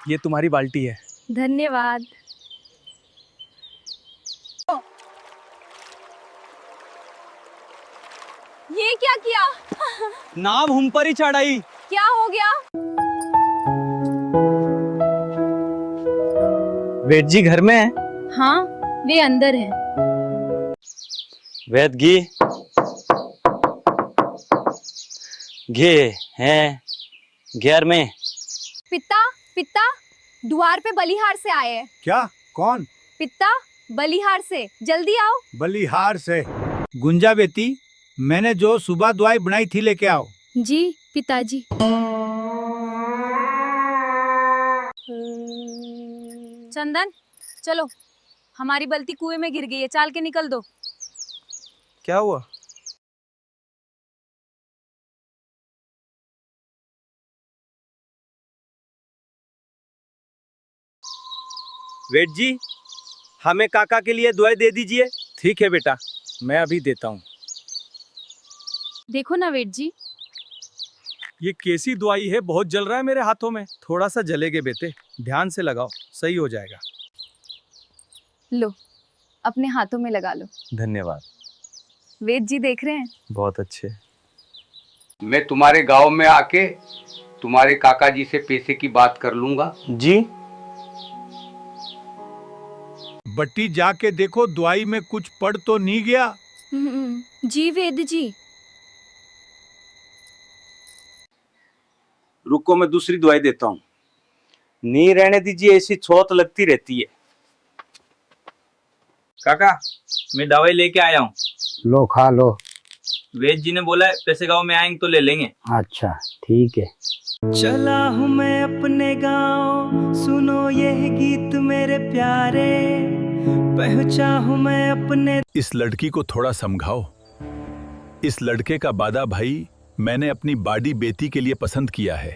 ये तुम्हारी बाल्टी है। धन्यवाद। ये क्या किया? नाव हम पर ही चढ़ाई। क्या हो गया? वेद जी घर में है? हाँ, वे अंदर है। वेद घे हैं घर में। पिता पिता द्वार पे बलिहार से आए हैं। क्या? कौन? पिता बलिहार से, जल्दी आओ। बलिहार से? गुंजा बेटी, मैंने जो सुबह दवाई बनाई थी लेके आओ। जी पिताजी। चंदन चलो, हमारी बल्टी कुएं में गिर गई है, चाल के निकल दो। क्या हुआ? वेद जी, हमें काका के लिए दवाई दे दीजिए। ठीक है बेटा, मैं अभी देता हूँ। देखो ना वेद जी। ये कैसी दवाई है? बहुत जल रहा है मेरे हाथों में। थोड़ा सा जलेगे बेटे, ध्यान से लगाओ, सही हो जाएगा। लो, अपने हाथों में लगा लो। धन्यवाद। वेद जी देख रहे हैं? बहुत अच्छे। मैं तुम्हारे गांव में आके तुम्हारे काका जी से पैसे की बात कर लूंगा। जी। बट्टी जाके देखो दवाई में कुछ पड़ तो नहीं गया। जी वेद जी। रुको, मैं दूसरी दवाई देता हूँ। नहीं रहने दीजिए, ऐसी छोत लगती रहती है। काका, मैं दवाई लेके आया हूँ। लो खा लो। वेद जी ने बोला है पैसे गांव में आएंगे तो ले लेंगे। अच्छा ठीक है। चला हूँ मैं अपने गांव, सुनो यह गीत मेरे प्यारे, पहुंचा हूँ मैं अपने। इस लड़की को थोड़ा समझाओ। इस लड़के का बादा भाई मैंने अपनी बाडी बेटी के लिए पसंद किया है।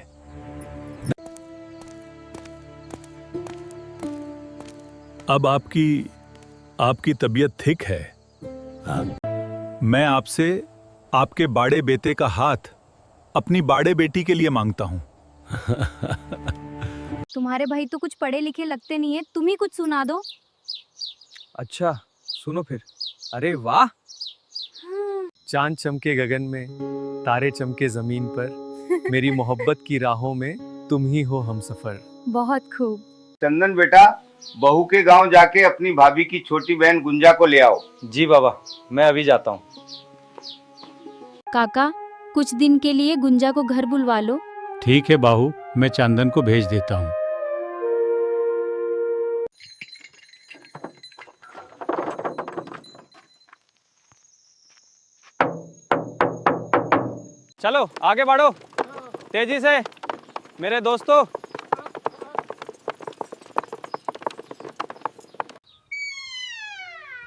अब आपकी तबीयत ठीक है। मैं आपसे आपके बाड़े बेटे का हाथ अपनी बाड़े बेटी के लिए मांगता हूँ। तुम्हारे भाई तो कुछ पढ़े लिखे लगते नहीं है, तुम ही कुछ सुना दो। अच्छा सुनो फिर। अरे वाह, चांद चमके गगन में, तारे चमके जमीन पर, मेरी मोहब्बत की राहों में तुम ही हो हमसफर। बहुत खूब। चंदन बेटा, बहू के गांव जाके अपनी भाभी की छोटी बहन गुंजा को ले आओ। जी बाबा, मैं अभी जाता हूँ। काका, कुछ दिन के लिए गुंजा को घर बुलवा लो। ठीक है बाहू, मैं चंदन को भेज देता हूँ। चलो आगे बढ़ो तेजी से मेरे दोस्तों।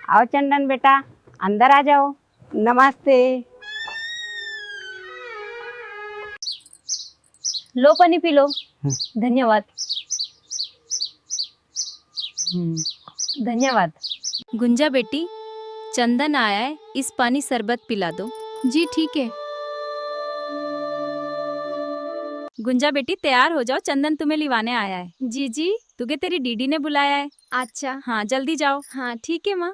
आओ चंदन बेटा, अंदर आ जाओ। नमस्ते। लो पानी पी लो। धन्यवाद। धन्यवाद। गुंजा बेटी, चंदन आया है, इस पानी शरबत पिला दो। जी ठीक है। गुंजा बेटी तैयार हो जाओ, चंदन तुम्हें लिवाने आया है। जी जी, तुझे तेरी दीदी ने बुलाया है। अच्छा हाँ, जल्दी जाओ। हाँ ठीक है माँ।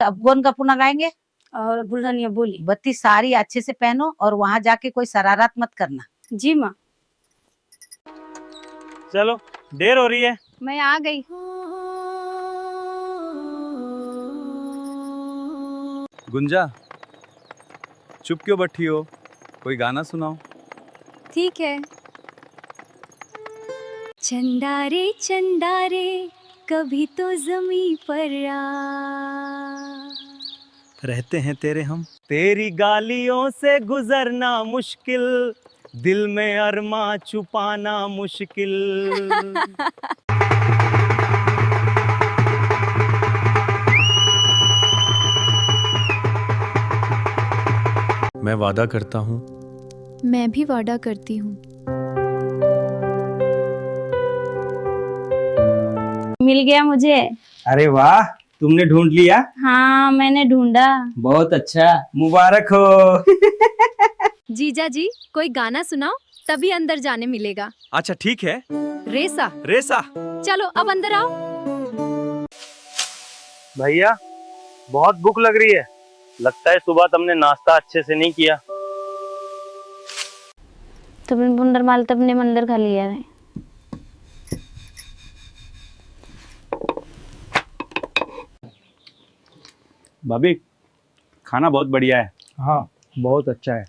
अब कौन कपूर लगाएंगे? और दुल्हनिया बोली, बत्ती सारी अच्छे से पहनो और वहाँ जाके कोई शरारत मत करना। जी माँ। चलो, देर हो रही है। मैं आ गई। गुंजा, चुप क्यों बैठी हो? कोई गाना सुनाओ। ठीक है। चंदा रे कभी तो जमी पर आ, रहते हैं तेरे हम, तेरी गालियों से गुजरना मुश्किल, दिल में अरमा छुपाना मुश्किल। मैं वादा करता हूँ। मैं भी वादा करती हूँ। मिल गया मुझे। अरे वाह, तुमने ढूंढ लिया? हाँ मैंने ढूंढा। बहुत अच्छा, मुबारक हो। जीजा जी, कोई गाना सुनाओ, तभी अंदर जाने मिलेगा। अच्छा ठीक है। रेसा। रेसा। चलो अब अंदर आओ। भैया बहुत भूख लग रही है, लगता है सुबह तुमने नाश्ता अच्छे से नहीं किया। तुमने बुंदर माल तो अपने मंदिर खा लिया है। भाभी खाना बहुत बढ़िया है। हाँ बहुत अच्छा है।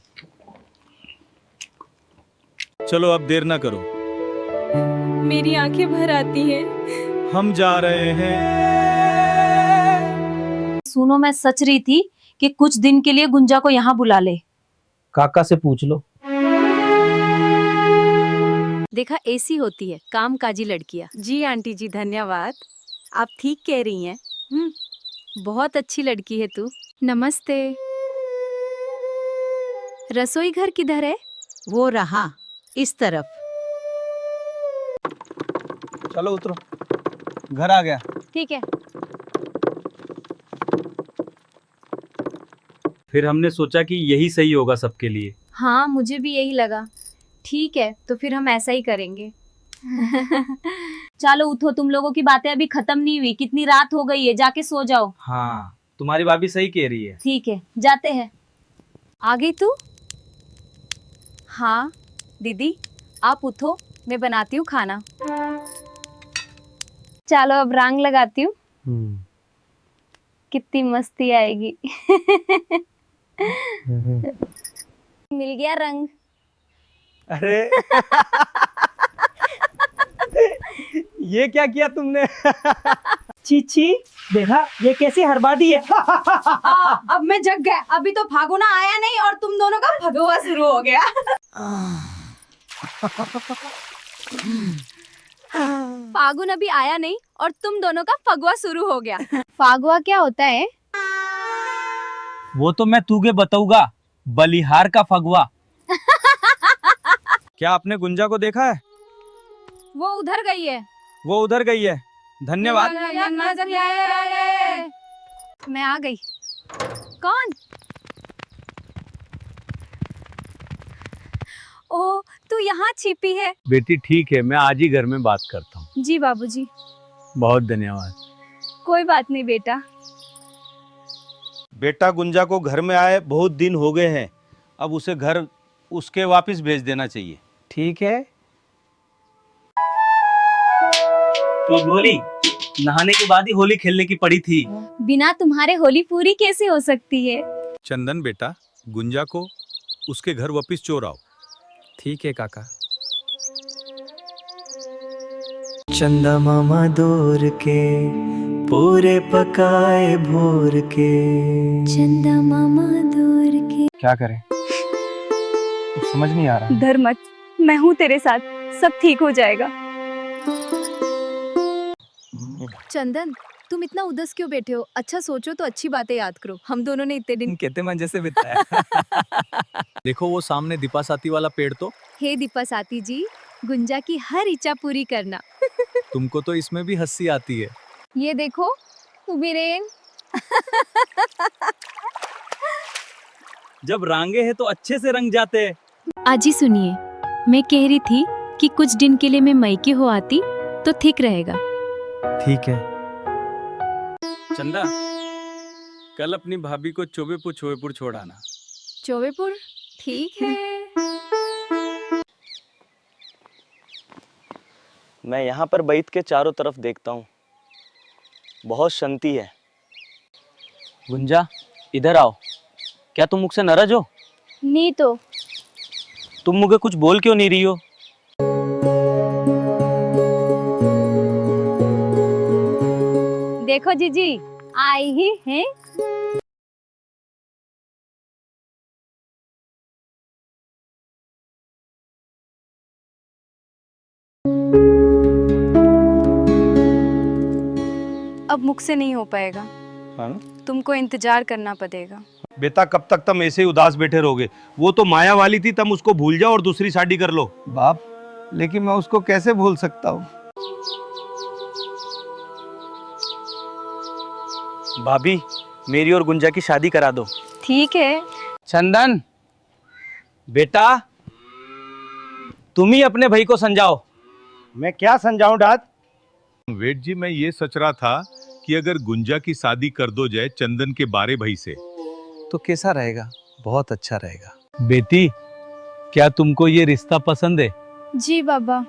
चलो अब देर ना करो, मेरी आंखें भर आती हैं। हम जा रहे हैं। सुनो, मैं सच रही थी कि कुछ दिन के लिए गुंजा को यहाँ बुला ले। काका से पूछ लो। देखा, ऐसी होती है कामकाजी लड़कियां। जी आंटी जी धन्यवाद, आप ठीक कह रही हैं। बहुत अच्छी लड़की है तू। नमस्ते। रसोई घर किधर है? वो रहा इस तरफ। चलो उतरो, घर आ गया। ठीक है। फिर हमने सोचा कि यही सही होगा सबके लिए। हाँ मुझे भी यही लगा। ठीक है तो फिर हम ऐसा ही करेंगे। चलो उठो, तुम लोगों की बातें अभी खत्म नहीं हुई। कितनी रात हो गई है, जाके सो जाओ। हाँ तुम्हारी भाभी सही कह रही है। ठीक है जाते हैं। आ गई तू? हाँ दीदी आप उठो, मैं बनाती हूँ खाना। चलो अब रंग लगाती हूँ। कितनी मस्ती आएगी। मिल गया रंग। अरे ये क्या किया तुमने? चीची देखा ये कैसी हरबादी है। अब मैं जग गया। अभी तो फागुना आया नहीं और तुम दोनों का भगवा शुरू हो गया। फागुन अभी आया नहीं और तुम दोनों का फगवा शुरू हो गया। फागुआ क्या होता है? वो तो मैं तुगे बताऊंगा, बलिहार का फगवा। क्या आपने गुंजा को देखा है? वो उधर गई है। वो उधर गई है। धन्यवाद। मैं आ गई। कौन? ओ तू यहाँ छिपी है। बेटी ठीक है, मैं आज ही घर में बात करता हूँ। जी बाबूजी। बहुत धन्यवाद। कोई बात नहीं बेटा। बेटा गुंजा को घर में आए बहुत दिन हो गए हैं, अब उसे घर उसके वापस भेज देना चाहिए। ठीक है। तो बोली नहाने के बाद ही होली खेलने की पड़ी थी। बिना तुम्हारे होली पूरी कैसे हो सकती है? चंदन बेटा, गुंजा को उसके घर वापस चोराओ। ठीक है काका। चंदा मामा दूर के पूरे पकाए भोर के। चंदा मामा दूर के। क्या करें, समझ नहीं आ रहा। डर मत, मैं हूँ तेरे साथ, सब ठीक हो जाएगा। चंदन तुम इतना उदास क्यों बैठे हो? अच्छा सोचो तो अच्छी बातें याद करो। हम दोनों ने इतने दिन कहते मजे से बिताया। देखो वो सामने दीपासाती वाला पेड़ तो। हे दीपासाती जी, गुंजा की हर इच्छा पूरी करना। तुमको तो इसमें भी हंसी आती है। ये देखो बीरेन। जब रंगे हैं तो अच्छे से रंग जाते हैं। आज ही सुनिए, मैं कह रही थी कि कुछ दिन के लिए मैं मैके हो आती तो ठीक रहेगा। ठीक है। चंदा, कल अपनी भाभी को चोबेपुर छोड़ाना। चौबेपुर ठीक है। मैं यहाँ पर बैठ के चारों तरफ देखता हूँ, बहुत शांति है। गुंजा इधर आओ। क्या तुम मुझसे नाराज हो? नहीं तो। तुम मुझे कुछ बोल क्यों नहीं रही हो? देखो जीजी आई ही हैं। अब मुझसे नहीं हो पाएगा। हाँ? तुमको इंतजार करना पड़ेगा। बेटा कब तक तुम ऐसे ही उदास बैठे रहोगे? वो तो माया वाली थी, तुम उसको भूल जाओ और दूसरी शादी कर लो। बाप, लेकिन मैं उसको कैसे भूल सकता हूँ? भाभी मेरी और गुंजा की शादी करा दो। ठीक है। चंदन बेटा, तुम ही अपने भाई को समझाओ। मैं क्या समझाऊं डैड? वेट जी, मैं ये सोच रहा था कि अगर गुंजा की शादी कर दो जाए चंदन के बारे भाई से तो कैसा रहेगा? बहुत अच्छा रहेगा। बेटी, क्या तुमको ये रिश्ता पसंद है? जी बाबा।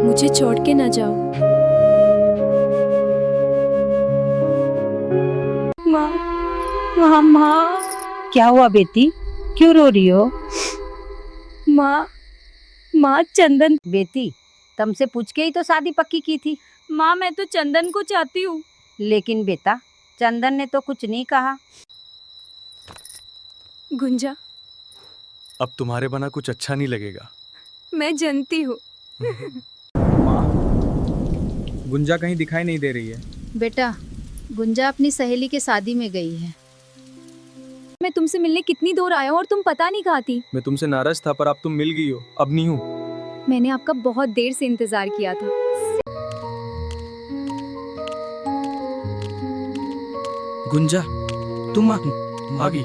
मुझे छोड़ के ना जाओ। माँ माँ, क्या हुआ बेटी, क्यों रो रही हो? माँ चंदन। बेटी, तुमसे पूछ के ही तो शादी पक्की की थी। माँ मैं तो चंदन को चाहती हूँ। लेकिन बेटा, चंदन ने तो कुछ नहीं कहा। गुंजा, अब तुम्हारे बना कुछ अच्छा नहीं लगेगा। मैं जानती हूँ। गुंजा कहीं दिखाई नहीं दे रही है। बेटा, गुंजा अपनी सहेली के शादी में गई है। मैं तुमसे मिलने कितनी दूर आया हूँ और तुम पता नहीं कहाँ थी। मैं तुमसे नाराज था पर अब तुम मिल गई हो। अब नहीं हूँ। मैंने आपका बहुत देर से इंतजार किया था। गुंजा, तुम आ गई।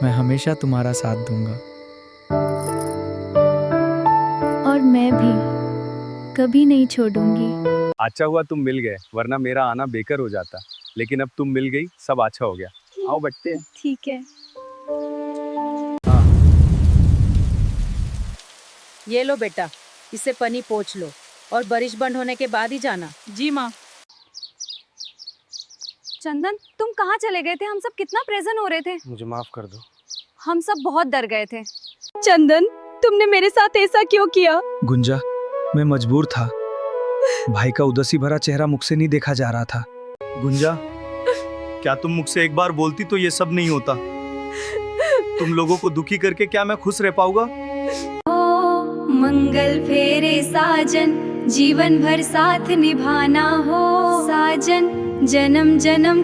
मैं हमेशा तुम्हारा साथ दूंगा। और मैं भी कभी नहीं छोड़ूंगी। अच्छा हुआ तुम मिल गए, वरना मेरा आना बेकार हो जाता। लेकिन अब तुम मिल गई, सब अच्छा हो गया। आओ बैठते हैं। ठीक है। ये लो बेटा, इसे पनी पोंछ लो और बारिश बंद होने के बाद ही जाना। जी माँ। चंदन, तुम कहाँ चले गए थे? हम सब कितना प्रेजेंट हो रहे थे। मुझे माफ कर दो। हम सब बहुत डर गए थे। चंदन, तुमने मेरे साथ ऐसा क्यों किया? गुंजा, मैं मजबूर था। भाई का उदासी भरा चेहरा मुझसे नहीं देखा जा रहा था। गुंजा, क्या तुम मुझसे एक बार बोलती तो ये सब नहीं होता। तुम लोगों को दुखी करके क्या मैं खुश रह पाऊंगा? मंगल फेरे साजन, जीवन भर साथ निभाना हो साजन, जन्म जन्म